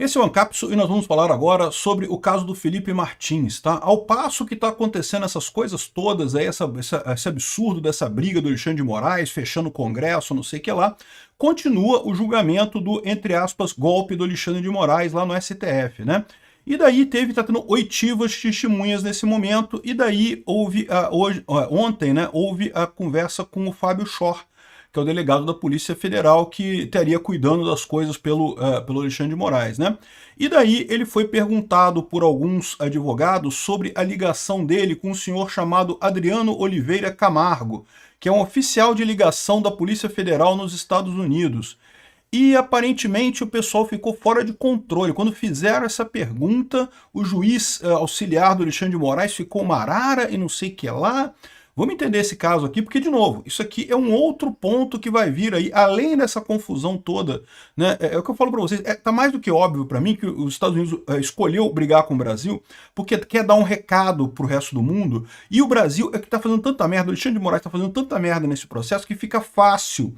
Esse é o Ancapso e nós vamos falar agora sobre o caso do Felipe Martins, tá? Ao passo que está acontecendo essas coisas todas, aí, esse absurdo dessa briga do Alexandre de Moraes, fechando o Congresso, não sei o que lá, continua o julgamento do, entre aspas, golpe do Alexandre de Moraes lá no STF, né? E daí tá tendo oitivas testemunhas nesse momento, e daí houve, ontem, né, houve a conversa com o Fábio Schor, que é o delegado da Polícia Federal que estaria cuidando das coisas pelo Alexandre de Moraes, né? E daí ele foi perguntado por alguns advogados sobre a ligação dele com um senhor chamado Adriano Oliveira Camargo, que é um oficial de ligação da Polícia Federal nos Estados Unidos. E aparentemente o pessoal ficou fora de controle. Quando fizeram essa pergunta, o juiz auxiliar do Alexandre de Moraes ficou uma arara e não sei o que lá. Vamos entender esse caso aqui, porque, de novo, isso aqui é um outro ponto que vai vir aí, além dessa confusão toda, né? É o que eu falo para vocês, tá mais do que óbvio para mim que os Estados Unidos escolheu brigar com o Brasil porque quer dar um recado pro resto do mundo, e o Brasil é que tá fazendo tanta merda, o Alexandre de Moraes tá fazendo tanta merda nesse processo que fica fácil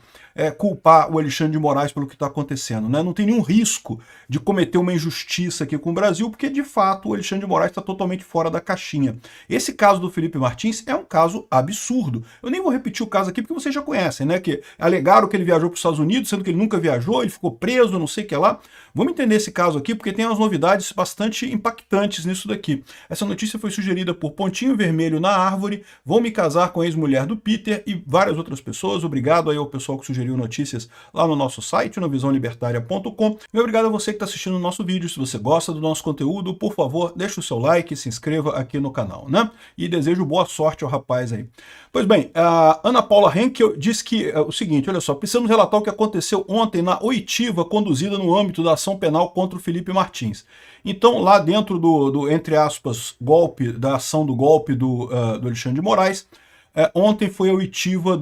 culpar o Alexandre de Moraes pelo que está acontecendo, né? Não tem nenhum risco de cometer uma injustiça aqui com o Brasil, porque de fato o Alexandre de Moraes está totalmente fora da caixinha. Esse caso do Felipe Martins é um caso absurdo. Eu nem vou repetir o caso aqui porque vocês já conhecem, né? Que alegaram que ele viajou para os Estados Unidos, sendo que ele nunca viajou, ele ficou preso, não sei o que lá. Vamos entender esse caso aqui porque tem umas novidades bastante impactantes nisso daqui. Essa notícia foi sugerida por Pontinho Vermelho na Árvore, Vou Me Casar com a Ex-Mulher do Peter e várias outras pessoas. Obrigado aí ao pessoal que sugeriu notícias lá no nosso site, no visãolibertaria.com. E obrigado a você que está assistindo o nosso vídeo. Se você gosta do nosso conteúdo, por favor, deixa o seu like e se inscreva aqui no canal, né? E desejo boa sorte ao rapaz aí. Pois bem, a Ana Paula Henkel diz que o seguinte, olha só, precisamos relatar o que aconteceu ontem na oitiva conduzida no âmbito da ação penal contra o Felipe Martins. Então, lá dentro do entre aspas, golpe, da ação do golpe do Alexandre de Moraes, ontem foi a oitiva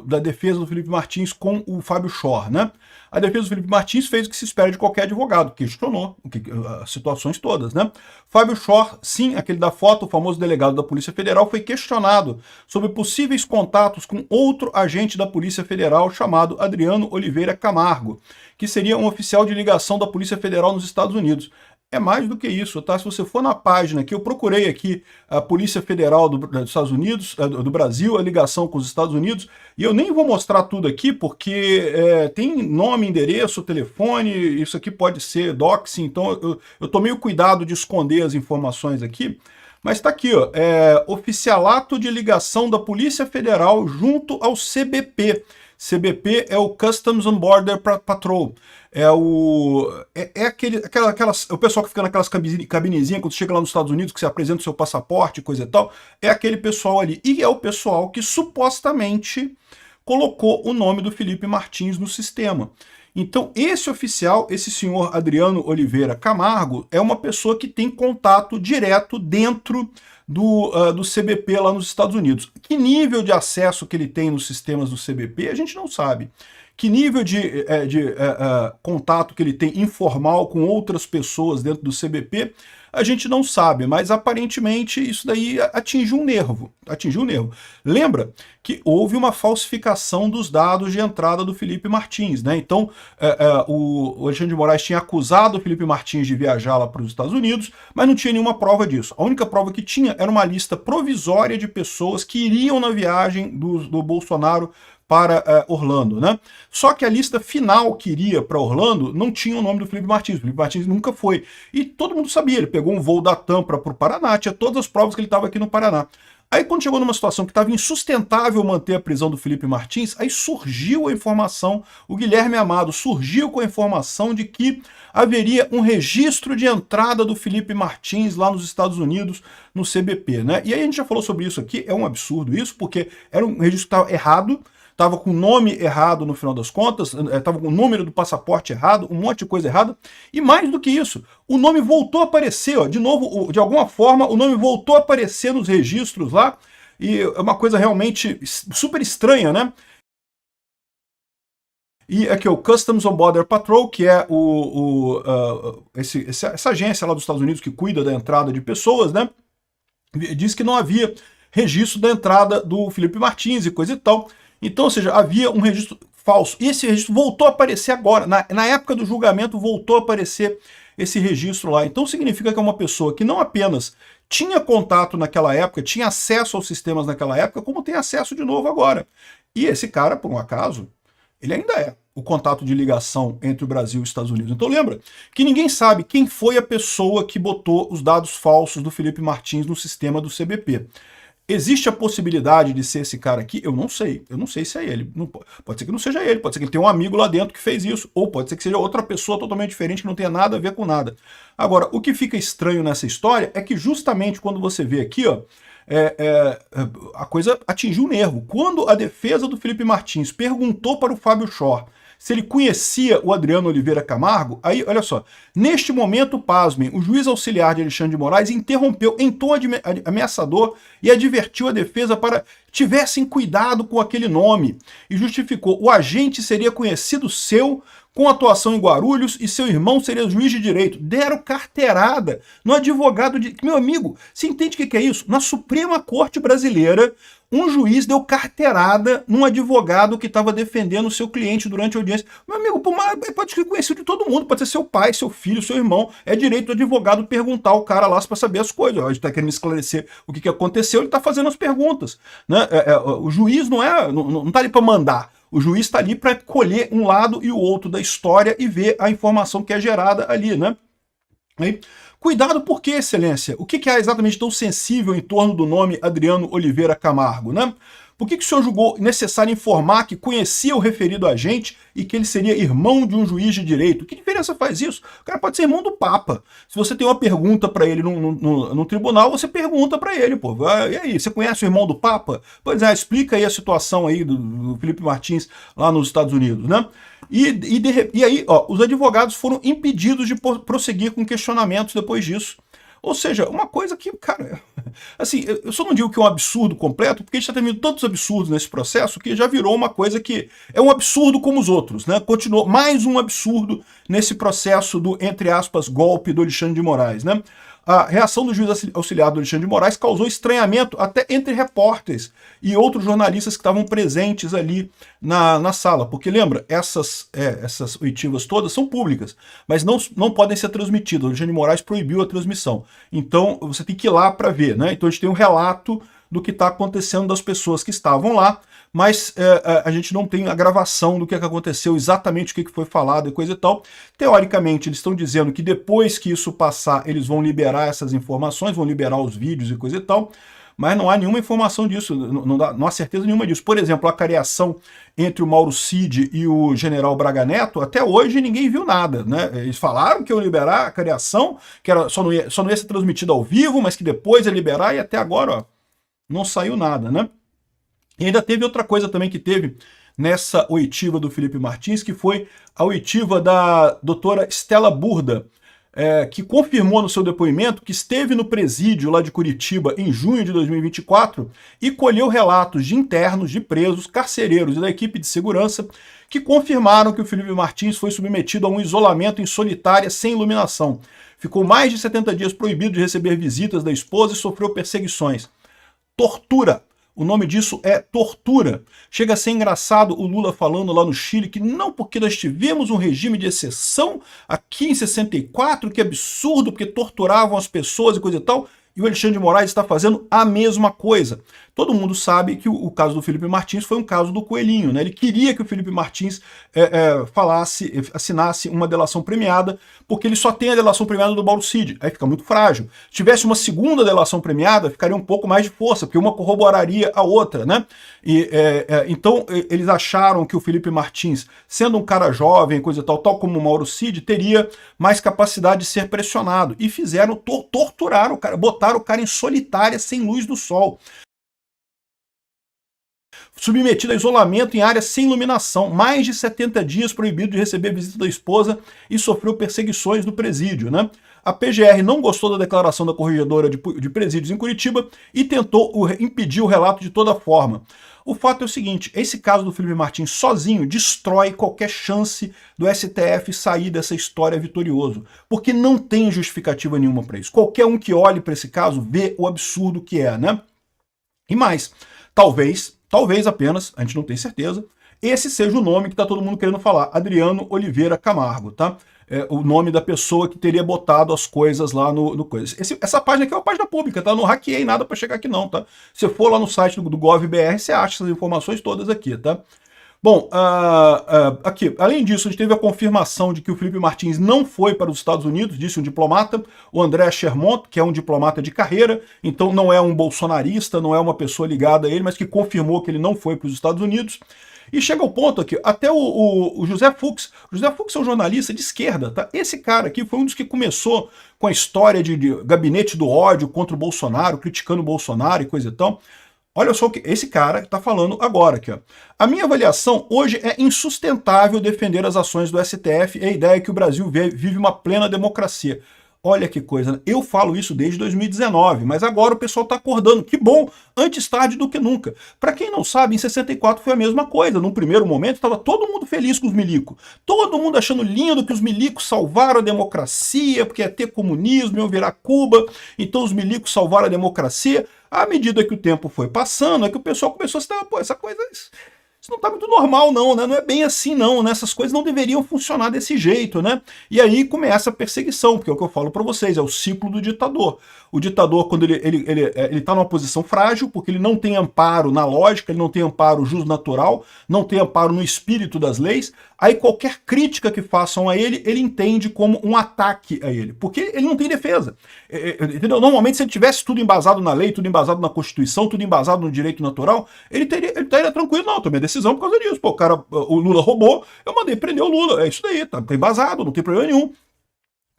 da defesa do Felipe Martins com o Fábio Schor, né? A defesa do Felipe Martins fez o que se espera de qualquer advogado, questionou as situações todas, né? Fábio Schor, sim, aquele da foto, o famoso delegado da Polícia Federal, foi questionado sobre possíveis contatos com outro agente da Polícia Federal chamado Adriano Oliveira Camargo, que seria um oficial de ligação da Polícia Federal nos Estados Unidos. É mais do que isso, tá? Se você for na página que eu procurei aqui, a Polícia Federal dos Estados Unidos, do Brasil, a ligação com os Estados Unidos, e eu nem vou mostrar tudo aqui porque tem nome, endereço, telefone, isso aqui pode ser doxing, então eu tomei o cuidado de esconder as informações aqui, mas tá aqui, ó, oficialato de ligação da Polícia Federal junto ao CBP. CBP é o Customs and Border Patrol. O pessoal que fica naquelas cabinezinhas quando chega lá nos Estados Unidos, que você apresenta o seu passaporte, coisa e tal, é aquele pessoal ali. E é o pessoal que supostamente colocou o nome do Felipe Martins no sistema. Então, esse oficial, esse senhor Adriano Oliveira Camargo, é uma pessoa que tem contato direto dentro do CBP lá nos Estados Unidos. Que nível de acesso que ele tem nos sistemas do CBP, a gente não sabe. Que nível de contato que ele tem informal com outras pessoas dentro do CBP, a gente não sabe, mas aparentemente isso daí atingiu um nervo. Atingiu um nervo. Lembra que houve uma falsificação dos dados de entrada do Felipe Martins, né? Então, o Alexandre de Moraes tinha acusado o Felipe Martins de viajar lá para os Estados Unidos, mas não tinha nenhuma prova disso. A única prova que tinha era uma lista provisória de pessoas que iriam na viagem do Bolsonaro para Orlando, né? Só que a lista final que iria para Orlando não tinha o nome do Felipe Martins. O Felipe Martins nunca foi. E todo mundo sabia, ele pegou um voo da TAM para o Paraná, tinha todas as provas que ele estava aqui no Paraná. Aí quando chegou numa situação que estava insustentável manter a prisão do Felipe Martins, aí surgiu a informação, o Guilherme Amado surgiu com a informação de que haveria um registro de entrada do Felipe Martins lá nos Estados Unidos, no CBP, né? E aí a gente já falou sobre isso aqui, é um absurdo isso, porque era um registro que estava errado, estava com o nome errado no final das contas, estava com o número do passaporte errado, um monte de coisa errada, e mais do que isso, o nome voltou a aparecer, ó, de novo, de alguma forma, o nome voltou a aparecer nos registros lá, e é uma coisa realmente super estranha, né? E aqui o Customs and Border Patrol, que é essa agência lá dos Estados Unidos que cuida da entrada de pessoas, né? Diz que não havia registro da entrada do Felipe Martins e coisa e tal. Então, ou seja, havia um registro falso. E esse registro voltou a aparecer agora, na época do julgamento voltou a aparecer esse registro lá. Então significa que é uma pessoa que não apenas tinha contato naquela época, tinha acesso aos sistemas naquela época, como tem acesso de novo agora. E esse cara, por um acaso, ele ainda é o contato de ligação entre o Brasil e os Estados Unidos. Então lembra que ninguém sabe quem foi a pessoa que botou os dados falsos do Felipe Martins no sistema do CBP. Existe a possibilidade de ser esse cara aqui? Eu não sei se é ele. Não, pode ser que não seja ele, pode ser que ele tenha um amigo lá dentro que fez isso, ou pode ser que seja outra pessoa totalmente diferente que não tenha nada a ver com nada. Agora, o que fica estranho nessa história é que justamente quando você vê aqui, ó, a coisa atingiu o nervo. Quando a defesa do Felipe Martins perguntou para o Fábio Shor se ele conhecia o Adriano Oliveira Camargo, aí, olha só, neste momento, pasmem, o juiz auxiliar de Alexandre de Moraes interrompeu em tom ameaçador e advertiu a defesa para tivessem cuidado com aquele nome e justificou: o agente seria conhecido seu com atuação em Guarulhos e seu irmão seria juiz de direito. Deram carteirada no advogado de... Meu amigo, você entende o que é isso? Na Suprema Corte Brasileira, um juiz deu carteirada num advogado que estava defendendo o seu cliente durante a audiência. Meu amigo, pode ser conhecido de todo mundo, pode ser seu pai, seu filho, seu irmão. É direito do advogado perguntar ao cara lá para saber as coisas. A gente está querendo esclarecer o que aconteceu, ele está fazendo as perguntas. Né? O juiz não está ali para mandar. O juiz está ali para colher um lado e o outro da história e ver a informação que é gerada ali, né? Aí, cuidado por quê, excelência? O que há exatamente tão sensível em torno do nome Adriano Oliveira Camargo, né? Por que o senhor julgou necessário informar que conhecia o referido agente e que ele seria irmão de um juiz de direito? Que diferença faz isso? O cara pode ser irmão do Papa. Se você tem uma pergunta para ele no tribunal, você pergunta para ele, pô. E aí, você conhece o irmão do Papa? Pois é, explica aí a situação aí do Felipe Martins lá nos Estados Unidos, né? E aí, ó, os advogados foram impedidos de prosseguir com questionamentos depois disso. Ou seja, uma coisa que, cara, assim, eu só não digo que é um absurdo completo, porque a gente está tendo tantos absurdos nesse processo que já virou uma coisa que é um absurdo como os outros, né? Continuou mais um absurdo nesse processo do, entre aspas, golpe do Alexandre de Moraes, né? A reação do juiz auxiliar do Alexandre de Moraes causou estranhamento até entre repórteres e outros jornalistas que estavam presentes ali na sala. Porque lembra, essas oitivas todas são públicas, mas não podem ser transmitidas. O Alexandre de Moraes proibiu a transmissão. Então você tem que ir lá para ver, né? Então a gente tem um relato do que está acontecendo das pessoas que estavam lá, mas a gente não tem a gravação do que aconteceu, exatamente o que foi falado e coisa e tal. Teoricamente, eles estão dizendo que depois que isso passar, eles vão liberar essas informações, vão liberar os vídeos e coisa e tal, mas não há nenhuma informação disso, não há certeza nenhuma disso. Por exemplo, a cariação entre o Mauro Cid e o general Braga Neto, até hoje ninguém viu nada, né? Eles falaram que iam liberar a cariação, que só não ia ser transmitida ao vivo, mas que depois ia liberar, e até agora, ó, não saiu nada, né? E ainda teve outra coisa também que teve nessa oitiva do Felipe Martins, que foi a oitiva da doutora Stella Burda, que confirmou no seu depoimento que esteve no presídio lá de Curitiba em junho de 2024 e colheu relatos de internos, de presos, carcereiros e da equipe de segurança que confirmaram que o Felipe Martins foi submetido a um isolamento em solitária sem iluminação. Ficou mais de 70 dias proibido de receber visitas da esposa e sofreu perseguições. Tortura. O nome disso é tortura. Chega a ser engraçado o Lula falando lá no Chile que não, porque nós tivemos um regime de exceção aqui em 64, que absurdo, porque torturavam as pessoas e coisa e tal, e o Alexandre de Moraes está fazendo a mesma coisa. Todo mundo sabe que o caso do Felipe Martins foi um caso do Coelhinho, né? Ele queria que o Felipe Martins assinasse uma delação premiada, porque ele só tem a delação premiada do Mauro Cid. Aí fica muito frágil. Se tivesse uma segunda delação premiada, ficaria um pouco mais de força, porque uma corroboraria a outra, né? Então eles acharam que o Felipe Martins, sendo um cara jovem, coisa tal como o Mauro Cid, teria mais capacidade de ser pressionado. E fizeram, torturar o cara, botaram o cara em solitária, sem luz do sol. Submetido a isolamento em área sem iluminação, mais de 70 dias proibido de receber visita da esposa e sofreu perseguições no presídio, né? A PGR não gostou da declaração da corregedora de presídios em Curitiba e tentou impedir o relato de toda forma. O fato é o seguinte, esse caso do Felipe Martins sozinho destrói qualquer chance do STF sair dessa história vitorioso, porque não tem justificativa nenhuma para isso. Qualquer um que olhe para esse caso vê o absurdo que é, né? E mais, talvez apenas, a gente não tem certeza, esse seja o nome que está todo mundo querendo falar, Adriano Oliveira Camargo, tá? O nome da pessoa que teria botado as coisas lá no coisa. Essa página aqui é uma página pública, tá? Não hackeei nada para chegar aqui não, tá? Se for lá no site do GovBR, você acha essas informações todas aqui, tá? Bom, aqui, além disso, a gente teve a confirmação de que o Felipe Martins não foi para os Estados Unidos, disse um diplomata, o André Chermont, que é um diplomata de carreira, então não é um bolsonarista, não é uma pessoa ligada a ele, mas que confirmou que ele não foi para os Estados Unidos. E chega ao ponto aqui, até o José Fux é um jornalista de esquerda, tá? Esse cara aqui foi um dos que começou com a história de gabinete do ódio contra o Bolsonaro, criticando o Bolsonaro e coisa e tal. Olha só o que esse cara está falando agora aqui. Ó. A minha avaliação hoje é insustentável defender as ações do STF e a ideia é que o Brasil vive uma plena democracia. Olha que coisa, né? Eu falo isso desde 2019, mas agora o pessoal está acordando. Que bom, antes tarde do que nunca. Para quem não sabe, em 64 foi a mesma coisa. Num primeiro momento estava todo mundo feliz com os milicos. Todo mundo achando lindo que os milicos salvaram a democracia, porque ia ter comunismo, iam virar Cuba, então os milicos salvaram a democracia. À medida que o tempo foi passando, é que o pessoal começou a se dar, pô, essa coisa... Isso não tá muito normal não, né? Não é bem assim não, né? Essas coisas não deveriam funcionar desse jeito, né? E aí começa a perseguição, porque é o que eu falo para vocês, é o ciclo do ditador. O ditador, quando ele tá numa posição frágil, porque ele não tem amparo na lógica, ele não tem amparo justnatural, não tem amparo no espírito das leis, aí qualquer crítica que façam a ele, ele entende como um ataque a ele, porque ele não tem defesa. Entendeu? Normalmente, se ele tivesse tudo embasado na lei, tudo embasado na Constituição, tudo embasado no direito natural, ele estaria tranquilo, não, tomei a decisão por causa disso. Pô, o Lula roubou, eu mandei prender o Lula, é isso daí, tá embasado, não tem problema nenhum.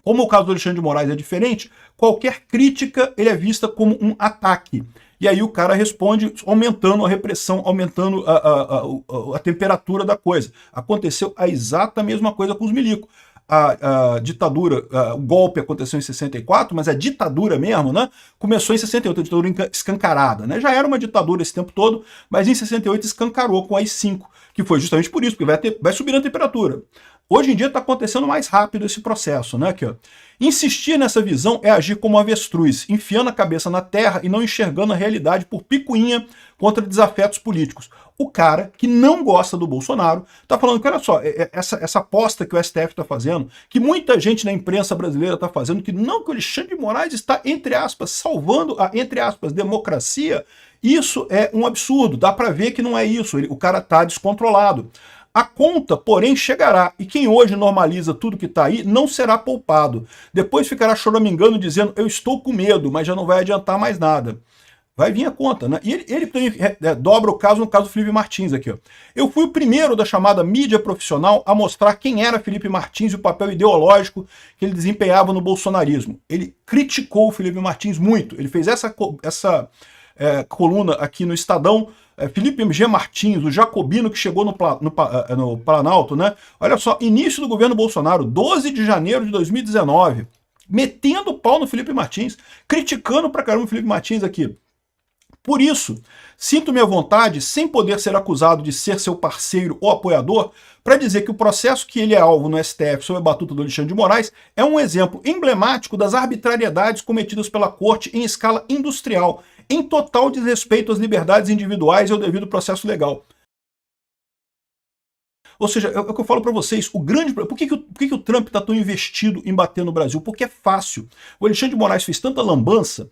Como o caso do Alexandre de Moraes é diferente, qualquer crítica ele é vista como um ataque. E aí o cara responde aumentando a repressão, aumentando a temperatura da coisa. Aconteceu a exata mesma coisa com os milicos. A ditadura, o golpe aconteceu em 64, mas a ditadura mesmo, né, começou em 68, a ditadura escancarada, né, já era uma ditadura esse tempo todo, mas em 68 escancarou com a AI-5, que foi justamente por isso, porque vai subir a temperatura. Hoje em dia está acontecendo mais rápido esse processo, né? Aqui, ó. Insistir nessa visão é agir como um avestruz, enfiando a cabeça na terra e não enxergando a realidade por picuinha contra desafetos políticos. O cara que não gosta do Bolsonaro está falando que, olha só, essa aposta que o STF está fazendo, que muita gente na imprensa brasileira está fazendo, que não, que o Alexandre de Moraes está, entre aspas, salvando a, entre aspas, democracia, isso é um absurdo, dá para ver que não é isso, o cara está descontrolado. A conta, porém, chegará, e quem hoje normaliza tudo que está aí não será poupado. Depois ficará choramingando dizendo, eu estou com medo, mas já não vai adiantar mais nada. Vai vir a conta, né? E ele dobra o caso no caso do Felipe Martins aqui, ó. Eu fui o primeiro da chamada mídia profissional a mostrar quem era Felipe Martins e o papel ideológico que ele desempenhava no bolsonarismo. Ele criticou o Felipe Martins muito. Ele fez essa coluna aqui no Estadão, Felipe MG Martins, o jacobino que chegou no Planalto, né? Olha só, início do governo Bolsonaro, 12 de janeiro de 2019, metendo o pau no Felipe Martins, criticando pra caramba o Felipe Martins aqui. Por isso, sinto-me à vontade, sem poder ser acusado de ser seu parceiro ou apoiador, para dizer que o processo que ele é alvo no STF sob a batuta do Alexandre de Moraes é um exemplo emblemático das arbitrariedades cometidas pela Corte em escala industrial, em total desrespeito às liberdades individuais e ao devido processo legal. Ou seja, é o que eu falo para vocês, o grande problema, por que o Trump está tão investido em bater no Brasil? Porque é fácil. O Alexandre de Moraes fez tanta lambança,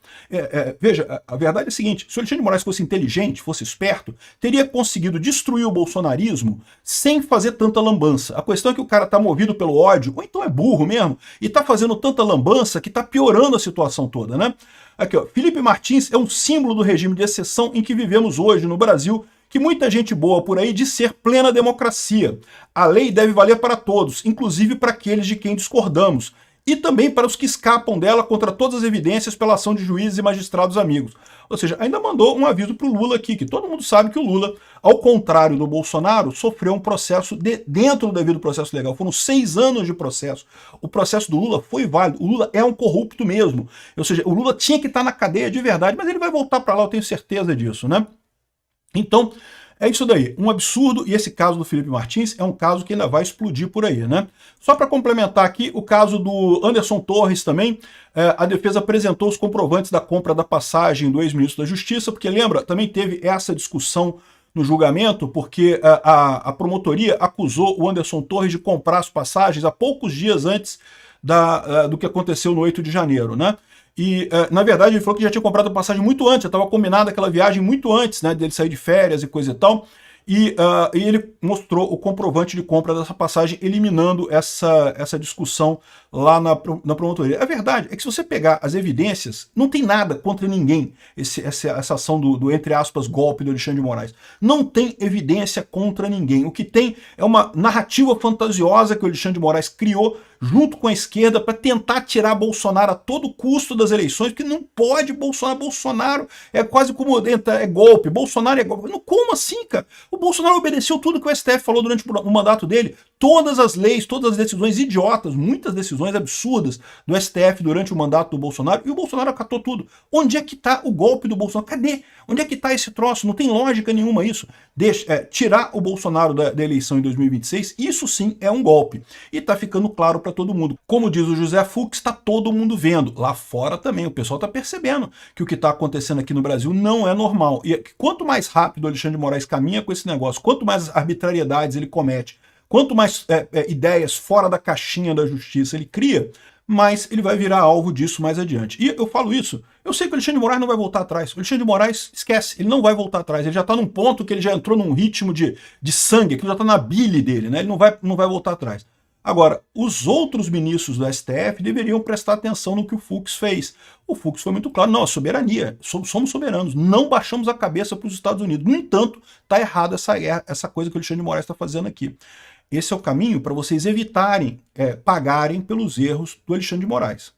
veja, a verdade é a seguinte, se o Alexandre de Moraes fosse inteligente, fosse esperto, teria conseguido destruir o bolsonarismo sem fazer tanta lambança. A questão é que o cara está movido pelo ódio, ou então é burro mesmo, e está fazendo tanta lambança que está piorando a situação toda, né? Aqui, ó, Felipe Martins é um símbolo do regime de exceção em que vivemos hoje no Brasil, que muita gente boa por aí diz ser plena democracia. A lei deve valer para todos, inclusive para aqueles de quem discordamos, e também para os que escapam dela contra todas as evidências pela ação de juízes e magistrados amigos. Ou seja, ainda mandou um aviso para o Lula aqui, que todo mundo sabe que o Lula, ao contrário do Bolsonaro, sofreu um processo dentro do devido processo legal. Foram 6 anos de processo. O processo do Lula foi válido. O Lula é um corrupto mesmo. Ou seja, o Lula tinha que estar na cadeia de verdade, mas ele vai voltar para lá, eu tenho certeza disso, né? Então, é isso daí, um absurdo, e esse caso do Felipe Martins é um caso que ainda vai explodir por aí, né? Só para complementar aqui, o caso do Anderson Torres também, a defesa apresentou os comprovantes da compra da passagem do ex-ministro da Justiça, porque lembra, também teve essa discussão no julgamento, porque a promotoria acusou o Anderson Torres de comprar as passagens há poucos dias antes do que aconteceu no 8 de janeiro, né? E, na verdade, ele falou que já tinha comprado a passagem muito antes, já estava combinada aquela viagem muito antes, né, dele sair de férias e coisa e tal. E ele mostrou o comprovante de compra dessa passagem, eliminando essa discussão lá na promotoria. A verdade é que se você pegar as evidências, não tem nada contra ninguém essa ação do, entre aspas, golpe do Alexandre de Moraes. Não tem evidência contra ninguém. O que tem é uma narrativa fantasiosa que o Alexandre de Moraes criou junto com a esquerda para tentar tirar Bolsonaro a todo custo das eleições, porque não pode Bolsonaro é quase como é golpe, Bolsonaro é golpe. Não, como assim, cara? O Bolsonaro obedeceu tudo que o STF falou durante o mandato dele, todas as leis, todas as decisões idiotas, muitas decisões absurdas do STF durante o mandato do Bolsonaro, e o Bolsonaro acatou tudo. Onde é que está o golpe do Bolsonaro? Cadê? Onde é que está esse troço? Não tem lógica nenhuma isso. Tirar o Bolsonaro da eleição em 2026, isso sim é um golpe. E está ficando claro para todo mundo. Como diz o José Fux, está todo mundo vendo. Lá fora também, o pessoal está percebendo que o que está acontecendo aqui no Brasil não é normal. E quanto mais rápido o Alexandre de Moraes caminha com esse negócio, quanto mais arbitrariedades ele comete, quanto mais ideias fora da caixinha da justiça ele cria, mais ele vai virar alvo disso mais adiante. E eu falo isso, eu sei que o Alexandre de Moraes não vai voltar atrás. O Alexandre de Moraes, esquece, ele não vai voltar atrás. Ele já está num ponto que ele já entrou num ritmo de sangue, que já está na bile dele, né? Ele não vai voltar atrás. Agora, os outros ministros do STF deveriam prestar atenção no que o Fux fez. O Fux foi muito claro, não, a soberania, somos soberanos, não baixamos a cabeça para os Estados Unidos. No entanto, está errada essa coisa que o Alexandre de Moraes está fazendo aqui. Esse é o caminho para vocês evitarem pagarem pelos erros do Alexandre de Moraes.